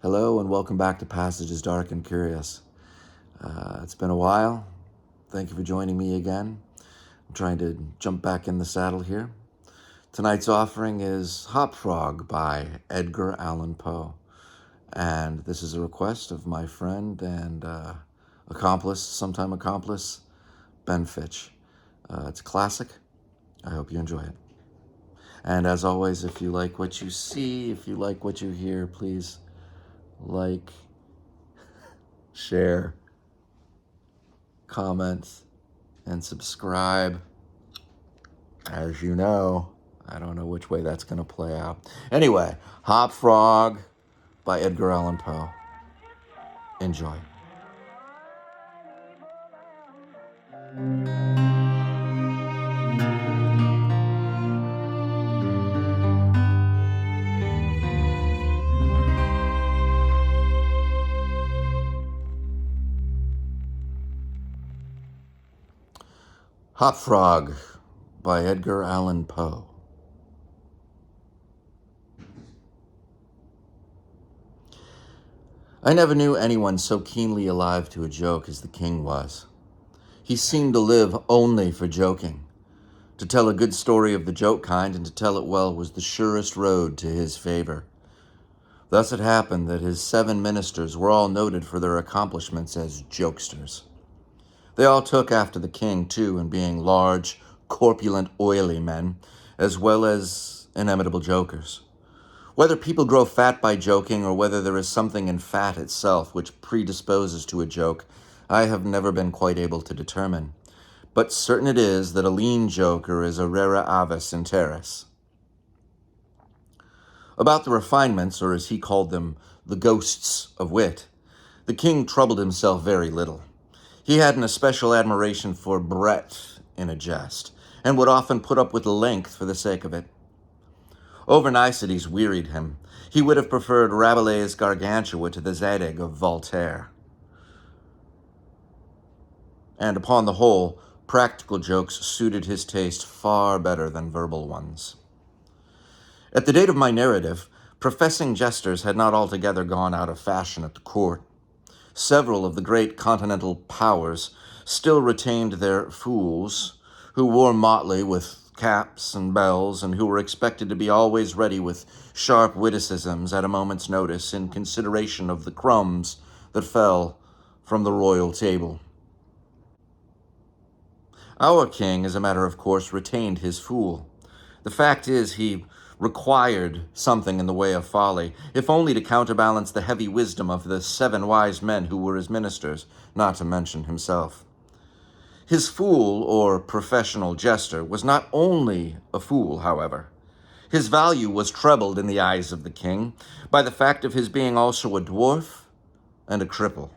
Hello and welcome back to Passages Dark and Curious. It's been a while. Thank you for joining me again. I'm trying to jump back in the saddle here. Tonight's offering is Hop Frog by Edgar Allan Poe. And this is a request of my friend and sometime accomplice, Ben Fitch. It's a classic. I hope you enjoy it. And as always, if you like what you see, if you like what you hear, please like, share, comment, and subscribe. As you know, I don't know which way that's going to play out. Anyway, Hop Frog by Edgar Allan Poe. Enjoy. Hop Frog by Edgar Allan Poe. I never knew anyone so keenly alive to a joke as the king was. He seemed to live only for joking. To tell a good story of the joke kind and to tell it well was the surest road to his favor. Thus it happened that his 7 ministers were all noted for their accomplishments as jokesters. They all took after the king, too, in being large, corpulent, oily men, as well as inimitable jokers. Whether people grow fat by joking or whether there is something in fat itself which predisposes to a joke, I have never been quite able to determine. But certain it is that a lean joker is a rara avis in terris. About the refinements, or as he called them, the ghosts of wit, the king troubled himself very little. He had an especial admiration for breadth in a jest, and would often put up with length for the sake of it. Over-niceties wearied him. He would have preferred Rabelais' Gargantua to the Zadig of Voltaire. And upon the whole, practical jokes suited his taste far better than verbal ones. At the date of my narrative, professing jesters had not altogether gone out of fashion at the court. Several of the great continental powers still retained their fools, who wore motley with caps and bells, and who were expected to be always ready with sharp witticisms at a moment's notice in consideration of the crumbs that fell from the royal table. Our king, as a matter of course, retained his fool. The fact is, he required something in the way of folly, if only to counterbalance the heavy wisdom of the 7 wise men who were his ministers, not to mention himself. His fool, or professional jester, was not only a fool, however. His value was trebled in the eyes of the king by the fact of his being also a dwarf and a cripple.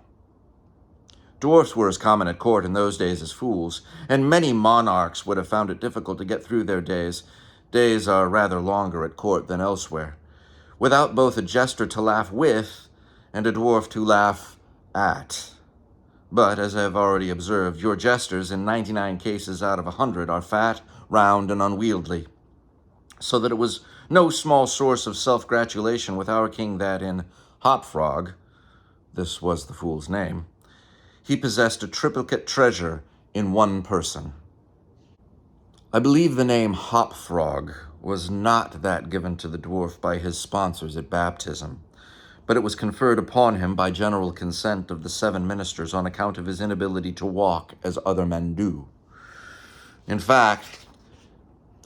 Dwarfs were as common at court in those days as fools, and many monarchs would have found it difficult to get through their days. Days are rather longer at court than elsewhere, without both a jester to laugh with and a dwarf to laugh at. But, as I have already observed, your jesters in 99 cases out of 100 are fat, round, and unwieldy, so that it was no small source of self-gratulation with our king that in Hop Frog, this was the fool's name, he possessed a triplicate treasure in one person. I believe the name Hop Frog was not that given to the dwarf by his sponsors at baptism, but it was conferred upon him by general consent of the 7 ministers on account of his inability to walk as other men do. In fact,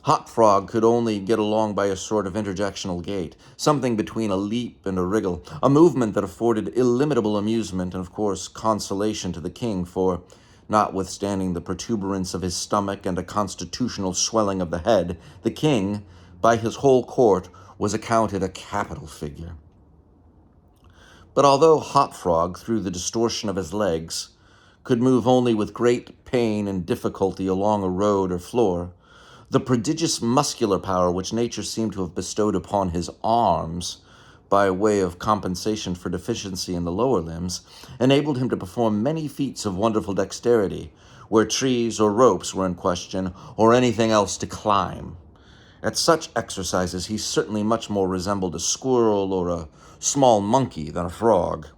Hop Frog could only get along by a sort of interjectional gait, something between a leap and a wriggle, a movement that afforded illimitable amusement and, of course, consolation to the king, for, notwithstanding the protuberance of his stomach and a constitutional swelling of the head, the king, by his whole court, was accounted a capital figure. But although Hop Frog, through the distortion of his legs, could move only with great pain and difficulty along a road or floor, the prodigious muscular power which nature seemed to have bestowed upon his arms, by way of compensation for deficiency in the lower limbs, enabled him to perform many feats of wonderful dexterity, where trees or ropes were in question, or anything else to climb. At such exercises, he certainly much more resembled a squirrel or a small monkey than a frog.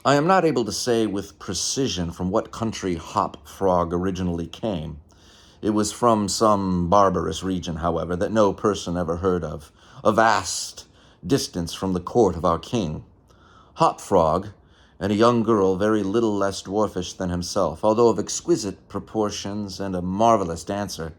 I am not able to say with precision from what country Hop Frog originally came. It was from some barbarous region, however, that no person ever heard of, a vast distance from the court of our king. Hop Frog, and a young girl very little less dwarfish than himself, although of exquisite proportions and a marvelous dancer,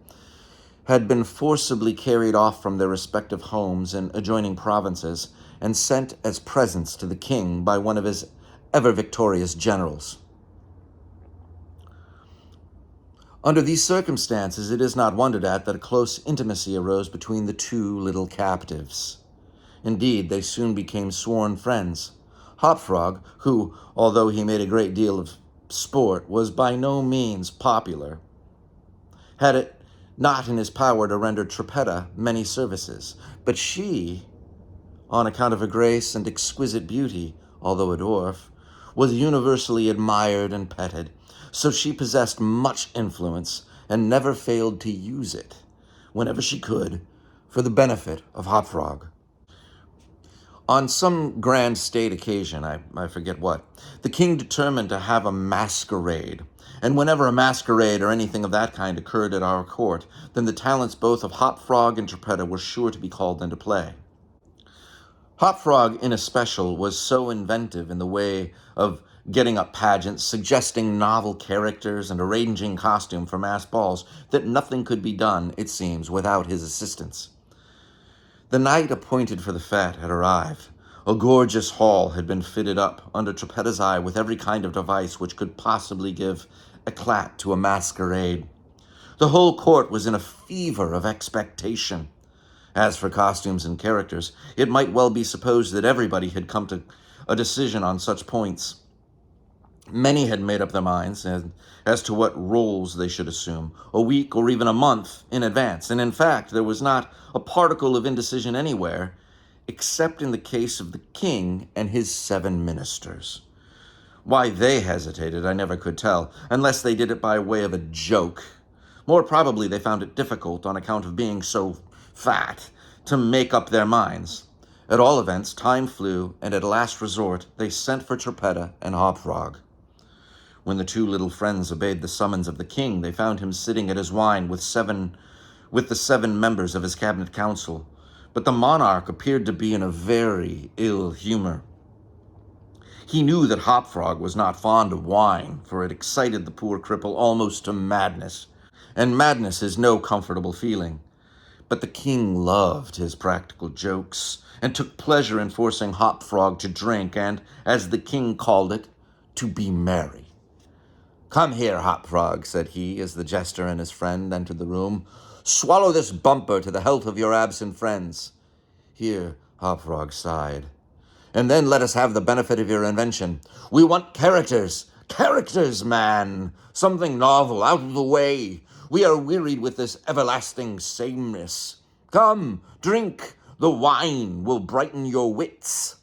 had been forcibly carried off from their respective homes in adjoining provinces and sent as presents to the king by one of his ever-victorious generals. Under these circumstances, it is not wondered at that a close intimacy arose between the two little captives. Indeed, they soon became sworn friends. Hop Frog, who, although he made a great deal of sport, was by no means popular, had it not in his power to render Trippetta many services. But she, on account of her grace and exquisite beauty, although a dwarf, was universally admired and petted, so she possessed much influence and never failed to use it, whenever she could, for the benefit of Hop Frog. On some grand state occasion, I forget what, the king determined to have a masquerade. And whenever a masquerade or anything of that kind occurred at our court, then the talents both of Hop Frog and Trippetta were sure to be called into play. Hop Frog, in especial, was so inventive in the way of getting up pageants, suggesting novel characters, and arranging costume for mass balls that nothing could be done, it seems, without his assistance. The night appointed for the fete had arrived. A gorgeous hall had been fitted up under Trippetta's eye with every kind of device which could possibly give eclat to a masquerade. The whole court was in a fever of expectation. As for costumes and characters, it might well be supposed that everybody had come to a decision on such points. Many had made up their minds as to what roles they should assume, a week or even a month in advance, and in fact there was not a particle of indecision anywhere, except in the case of the king and his 7 ministers. Why they hesitated, I never could tell, unless they did it by way of a joke. More probably they found it difficult, on account of being so fat, to make up their minds. At all events, time flew, and at last resort they sent for Trippetta and Hop Frog. When the 2 little friends obeyed the summons of the king, they found him sitting at his wine with the 7 members of his cabinet council. But the monarch appeared to be in a very ill humor. He knew that Hop Frog was not fond of wine, for it excited the poor cripple almost to madness, and madness is no comfortable feeling. But the king loved his practical jokes, and took pleasure in forcing Hop Frog to drink, and, as the king called it, to be merry. "Come here, Hop Frog," said he, as the jester and his friend entered the room. "Swallow this bumper to the health of your absent friends." Here Hop Frog sighed. "And then let us have the benefit of your invention. We want characters. Characters, man. Something novel, out of the way. We are wearied with this everlasting sameness. Come, drink. The wine will brighten your wits."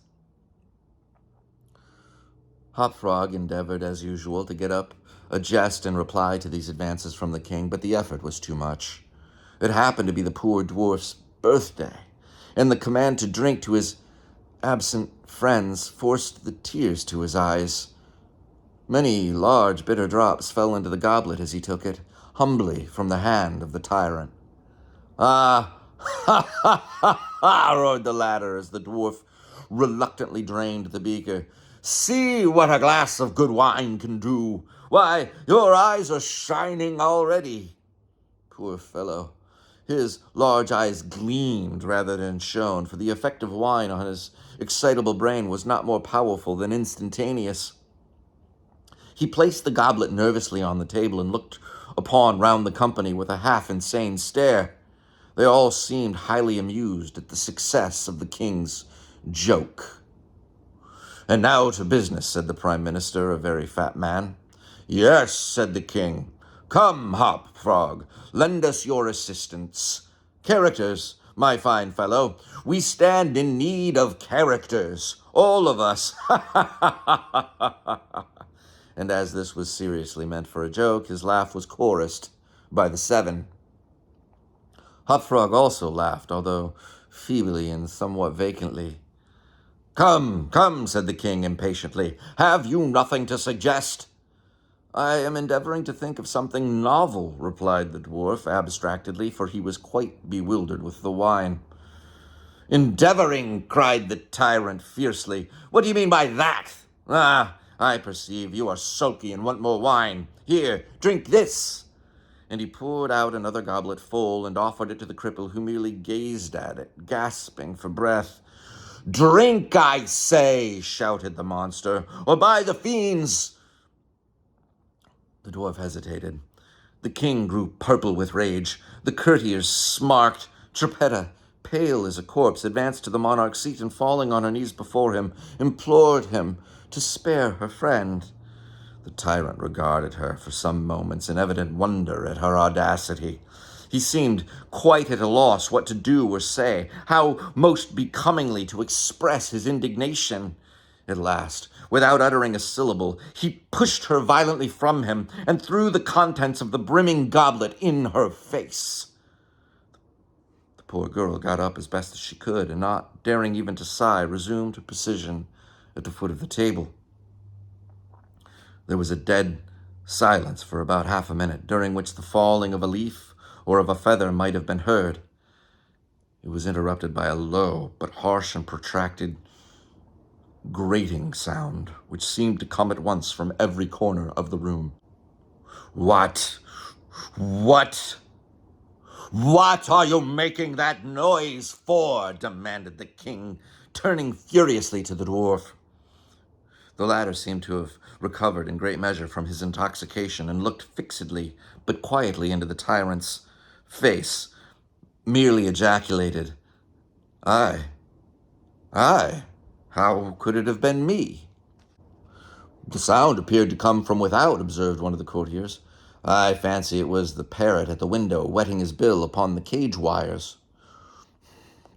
Hop Frog endeavored, as usual, to get up a jest in reply to these advances from the king, but the effort was too much. It happened to be the poor dwarf's birthday, and the command to drink to his absent friends forced the tears to his eyes. Many large, bitter drops fell into the goblet as he took it, humbly, from the hand of the tyrant. "Ah, ha, ha, ha, ha," roared the latter as the dwarf reluctantly drained the beaker. "See what a glass of good wine can do. Why, your eyes are shining already." Poor fellow. His large eyes gleamed rather than shone, for the effect of wine on his excitable brain was not more powerful than instantaneous. He placed the goblet nervously on the table and looked upon round the company with a half-insane stare. They all seemed highly amused at the success of the king's joke. "And now to business," said the Prime Minister, a very fat man. "Yes," said the king. "Come, Hop Frog, lend us your assistance. Characters, my fine fellow. We stand in need of characters, all of us." And as this was seriously meant for a joke, his laugh was chorused by the 7. Hop Frog also laughed, although feebly and somewhat vacantly. Come, come, said the king impatiently. Have you nothing to suggest? I am endeavoring to think of something novel, replied the dwarf abstractedly, for he was quite bewildered with the wine. Endeavoring, cried the tyrant fiercely. What do you mean by that? Ah, I perceive you are sulky and want more wine. Here, drink this. And he poured out another goblet full and offered it to the cripple, who merely gazed at it, gasping for breath. Drink, I say, shouted the monster, or by the fiends. The dwarf hesitated. The king grew purple with rage. The courtiers smarked. Trippetta, pale as a corpse, advanced to the monarch's seat and, falling on her knees before him, implored him to spare her friend. The tyrant regarded her for some moments in evident wonder at her audacity. He seemed quite at a loss what to do or say, how most becomingly to express his indignation. At last, without uttering a syllable, he pushed her violently from him and threw the contents of the brimming goblet in her face. The poor girl got up as best as she could, and not daring even to sigh, resumed her position at the foot of the table. There was a dead silence for about half a minute, during which the falling of a leaf or of a feather might have been heard. It was interrupted by a low but harsh and protracted grating sound, which seemed to come at once from every corner of the room. What are you making that noise for? Demanded the king, turning furiously to the dwarf. The latter seemed to have recovered in great measure from his intoxication and looked fixedly but quietly into the tyrant's face, merely ejaculated, Aye, how could it have been me? The sound appeared to come from without, observed one of the courtiers. I fancy it was the parrot at the window wetting his bill upon the cage wires.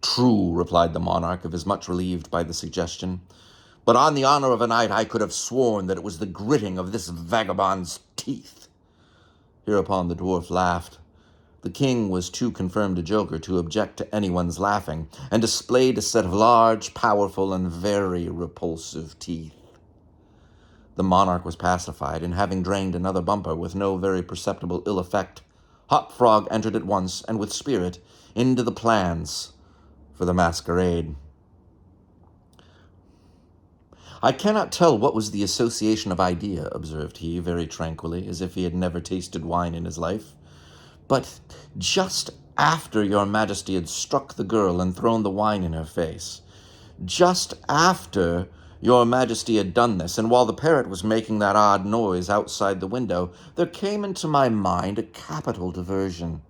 True, replied the monarch, as much relieved by the suggestion. But on the honor of a knight, I could have sworn that it was the gritting of this vagabond's teeth. Hereupon the dwarf laughed. The king was too confirmed a joker to object to anyone's laughing, and displayed a set of large, powerful, and very repulsive teeth. The monarch was pacified, and having drained another bumper with no very perceptible ill effect, Hop Frog entered at once, and with spirit, into the plans for the masquerade. I cannot tell what was the association of idea, observed he, very tranquilly, as if he had never tasted wine in his life. But just after your majesty had struck the girl and thrown the wine in her face, just after your majesty had done this, and while the parrot was making that odd noise outside the window, there came into my mind a capital diversion.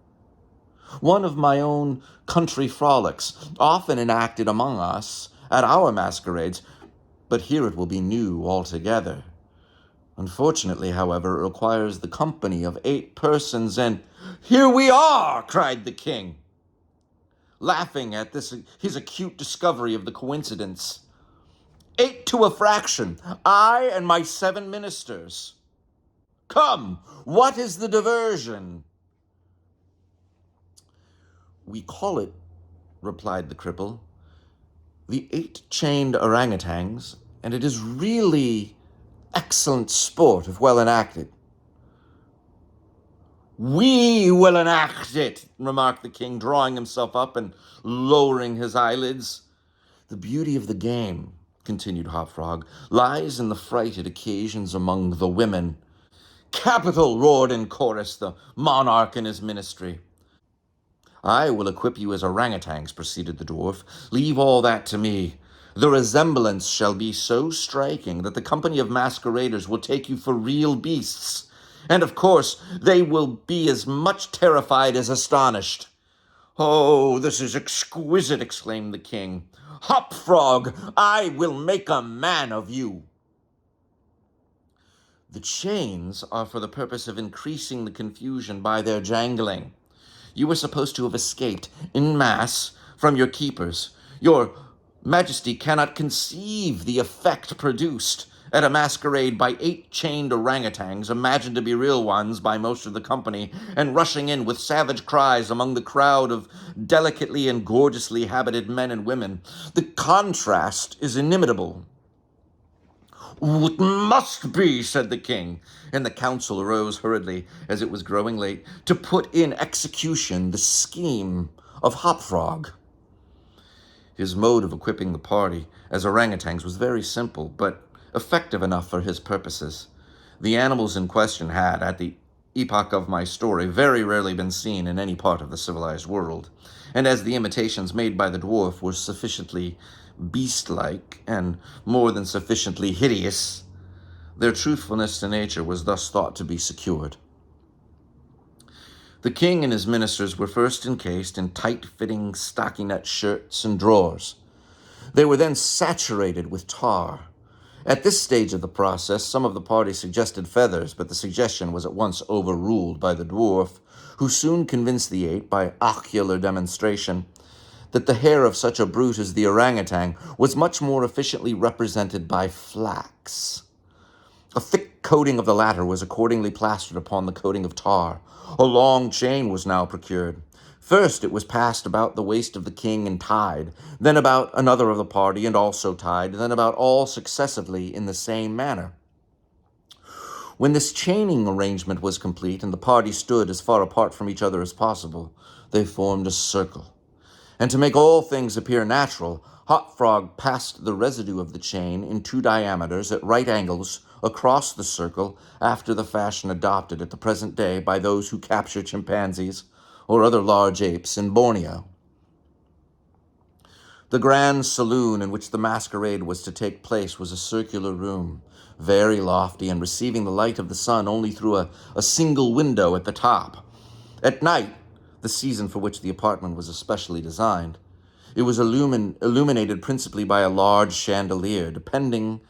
One of my own country frolics, often enacted among us at our masquerades, but here it will be new altogether. Unfortunately, however, it requires the company of 8 persons, and here we are, cried the king, laughing at his acute discovery of the coincidence. 8 to a fraction, I and my 7 ministers. Come, what is the diversion? We call it, replied the cripple, the 8 chained orangutans, and it is really excellent sport if well enacted. We will enact it, remarked the king, drawing himself up and lowering his eyelids. The beauty of the game, continued Hop Frog, lies in the fright it occasions among the women. Capital, roared in chorus the monarch and his ministry. I will equip you as orangutans, proceeded the dwarf. Leave all that to me. The resemblance shall be so striking that the company of masqueraders will take you for real beasts, and of course they will be as much terrified as astonished. Oh, this is exquisite, exclaimed the king. Hop Frog, I will make a man of you. The chains are for the purpose of increasing the confusion by their jangling. You were supposed to have escaped en masse from your keepers. Your Majesty cannot conceive the effect produced, at a masquerade by 8 chained orangutans, imagined to be real ones by most of the company, and rushing in with savage cries among the crowd of delicately and gorgeously habited men and women. The contrast is inimitable. "It must be," said the king, and the council arose hurriedly, as it was growing late, to put in execution the scheme of Hopfrog. His mode of equipping the party as orangutans was very simple, but effective enough for his purposes. The animals in question had, at the epoch of my story, very rarely been seen in any part of the civilized world, and as the imitations made by the dwarf were sufficiently beast-like and more than sufficiently hideous, their truthfulness to nature was thus thought to be secured. The king and his ministers were first encased in tight-fitting stockinette shirts and drawers. They were then saturated with tar. At this stage of the process, some of the party suggested feathers, but the suggestion was at once overruled by the dwarf, who soon convinced the 8 by ocular demonstration that the hair of such a brute as the orangutan was much more efficiently represented by flax. A thick coating of the latter was accordingly plastered upon the coating of tar. A long chain was now procured. First it was passed about the waist of the king and tied, then about another of the party and also tied, then about all successively in the same manner. When this chaining arrangement was complete and the party stood as far apart from each other as possible, they formed a circle. And to make all things appear natural, Hopfrog passed the residue of the chain in 2 diameters at right angles across the circle after the fashion adopted at the present day by those who capture chimpanzees or other large apes in Borneo. The grand saloon in which the masquerade was to take place was a circular room, very lofty and receiving the light of the sun only through a single window at the top. At night, the season for which the apartment was especially designed, it was illuminated principally by a large chandelier, depending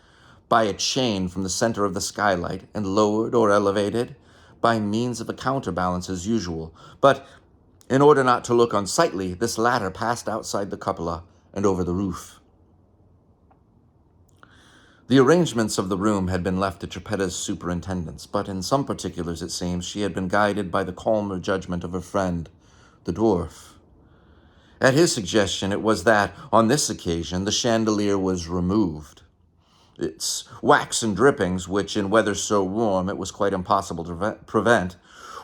by a chain from the center of the skylight and lowered or elevated by means of a counterbalance as usual. But in order not to look unsightly, this latter passed outside the cupola and over the roof. The arrangements of the room had been left to Trippetta's superintendence, but in some particulars, it seems, she had been guided by the calmer judgment of her friend, the dwarf. At his suggestion, it was that, on this occasion, the chandelier was removed. Its waxen drippings, which in weather so warm it was quite impossible to prevent,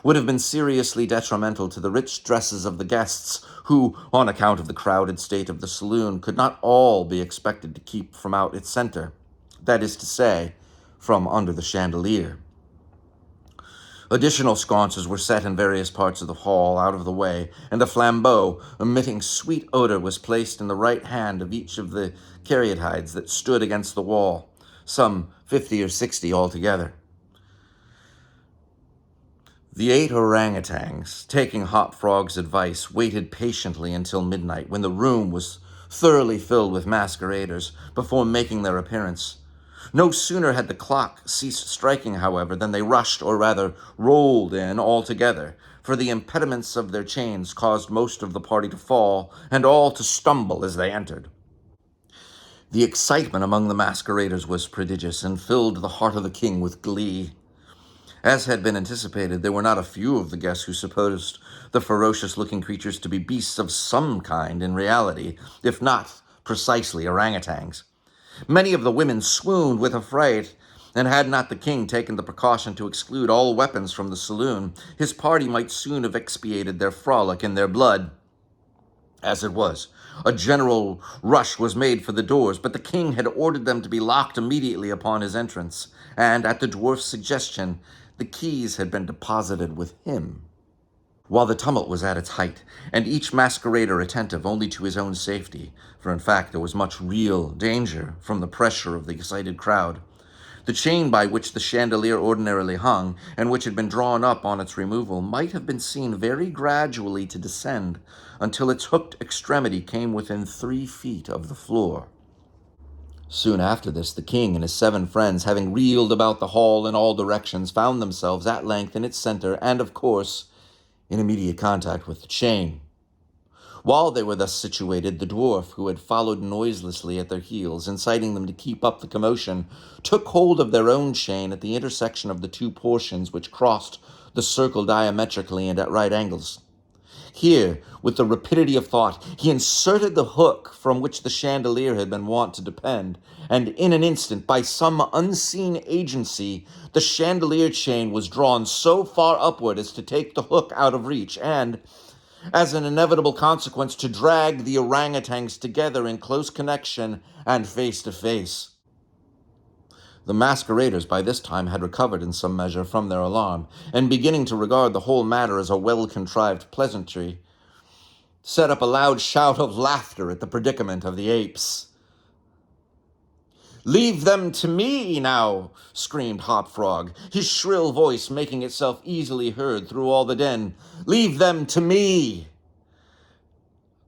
would have been seriously detrimental to the rich dresses of the guests, who, on account of the crowded state of the saloon, could not all be expected to keep from out its center, that is to say, from under the chandelier. Additional sconces were set in various parts of the hall out of the way, and a flambeau emitting sweet odor was placed in the right hand of each of the caryatides that stood against the wall, some 50 or 60 altogether. The 8 orangutans, taking Hopfrog's advice, waited patiently until midnight, when the room was thoroughly filled with masqueraders, before making their appearance. No sooner had the clock ceased striking, however, than they rushed, or rather rolled in altogether, for the impediments of their chains caused most of the party to fall, and all to stumble as they entered. The excitement among the masqueraders was prodigious, and filled the heart of the king with glee. As had been anticipated, there were not a few of the guests who supposed the ferocious-looking creatures to be beasts of some kind in reality, if not precisely orangutans. Many of the women swooned with affright, and had not the king taken the precaution to exclude all weapons from the saloon, his party might soon have expiated their frolic in their blood. As it was, a general rush was made for the doors, but the king had ordered them to be locked immediately upon his entrance, and at the dwarf's suggestion, the keys had been deposited with him. While the tumult was at its height, and each masquerader attentive only to his own safety, for in fact there was much real danger from the pressure of the excited crowd, the chain by which the chandelier ordinarily hung, and which had been drawn up on its removal, might have been seen very gradually to descend, until its hooked extremity came within 3 feet of the floor. Soon after this, the king and his 7 friends, having reeled about the hall in all directions, found themselves at length in its center, and, of course, in immediate contact with the chain. While they were thus situated, the dwarf, who had followed noiselessly at their heels, inciting them to keep up the commotion, took hold of their own chain at the intersection of the two portions which crossed the circle diametrically and at right angles. Here, with the rapidity of thought, he inserted the hook from which the chandelier had been wont to depend, and in an instant, by some unseen agency, the chandelier chain was drawn so far upward as to take the hook out of reach, and, as an inevitable consequence, to drag the orangutans together in close connection and face to face. The masqueraders by this time had recovered in some measure from their alarm, and beginning to regard the whole matter as a well-contrived pleasantry, set up a loud shout of laughter at the predicament of the apes. "Leave them to me now," screamed Hop Frog, his shrill voice making itself easily heard through all the din. "Leave them to me.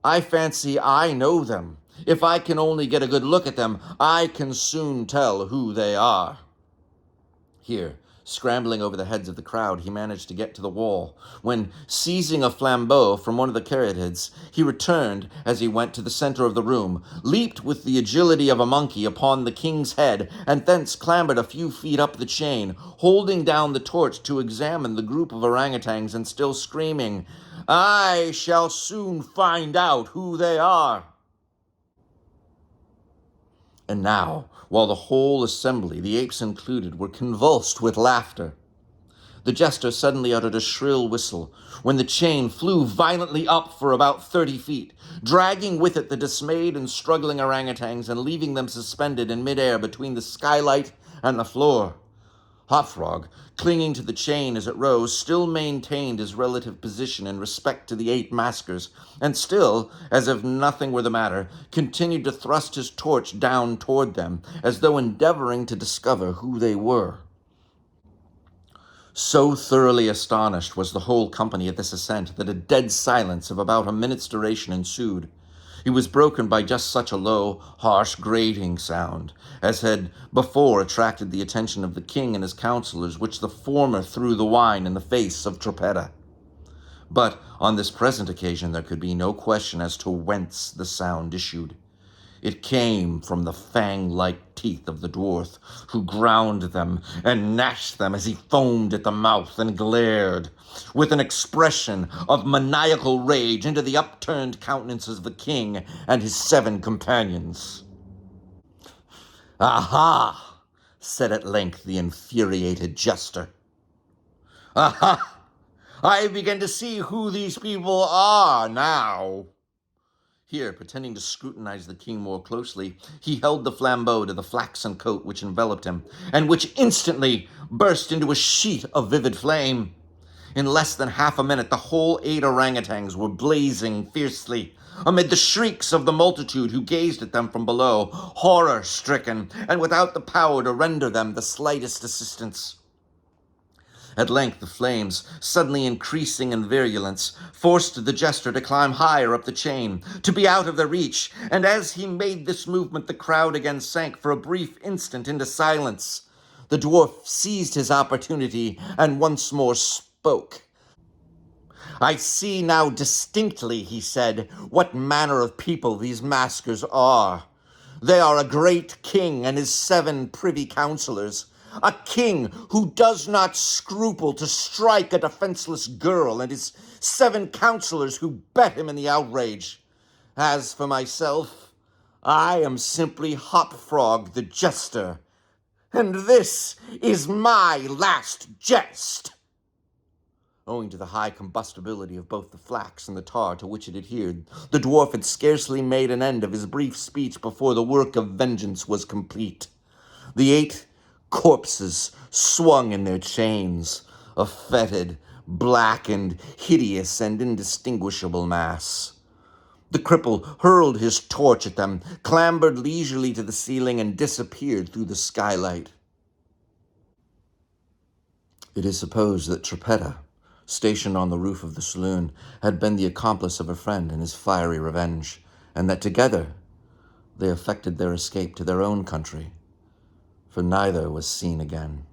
I fancy I know them. If I can only get a good look at them, I can soon tell who they are." Here, scrambling over the heads of the crowd, he managed to get to the wall, when, seizing a flambeau from one of the caryatids, he returned, as he went to the center of the room, leaped with the agility of a monkey upon the king's head, and thence clambered a few feet up the chain, holding down the torch to examine the group of orangutans, and still screaming, "I shall soon find out who they are." And now, while the whole assembly, the apes included, were convulsed with laughter, the jester suddenly uttered a shrill whistle, when the chain flew violently up for about 30 feet, dragging with it the dismayed and struggling orangutans and leaving them suspended in midair between the skylight and the floor. Hop Frog, clinging to the chain as it rose, still maintained his relative position in respect to the 8 maskers, and still, as if nothing were the matter, continued to thrust his torch down toward them, as though endeavoring to discover who they were. So thoroughly astonished was the whole company at this ascent that a dead silence of about a minute's duration ensued. It was broken by just such a low, harsh, grating sound as had before attracted the attention of the king and his counselors, which the former threw the wine in the face of Trippetta. But on this present occasion there could be no question as to whence the sound issued. It came from the fang-like teeth of the dwarf, who ground them and gnashed them as he foamed at the mouth and glared, with an expression of maniacal rage, into the upturned countenances of the king and his 7 companions. "Aha!" said at length the infuriated jester. "Aha! I begin to see who these people are now." Here, pretending to scrutinize the king more closely, he held the flambeau to the flaxen coat which enveloped him, and which instantly burst into a sheet of vivid flame. In less than half a minute, the whole 8 orangutans were blazing fiercely, amid the shrieks of the multitude who gazed at them from below, horror-stricken, and without the power to render them the slightest assistance. At length the flames, suddenly increasing in virulence, forced the jester to climb higher up the chain, to be out of their reach, and as he made this movement the crowd again sank for a brief instant into silence. The dwarf seized his opportunity and once more spoke. "I see now distinctly," he said, "what manner of people these maskers are. They are a great king and his 7 privy councillors, a king who does not scruple to strike a defenseless girl, and his 7 councillors who bet him in the outrage. As for myself, I am simply Hop Frog the jester, and this is my last jest." Owing to the high combustibility of both the flax and the tar to which it adhered, the dwarf had scarcely made an end of his brief speech before the work of vengeance was complete. The 8 corpses swung in their chains, a fetid, blackened, hideous, and indistinguishable mass. The cripple hurled his torch at them, clambered leisurely to the ceiling, and disappeared through the skylight. It is supposed that Trippetta, stationed on the roof of the saloon, had been the accomplice of a friend in his fiery revenge, and that together they effected their escape to their own country, for neither was seen again.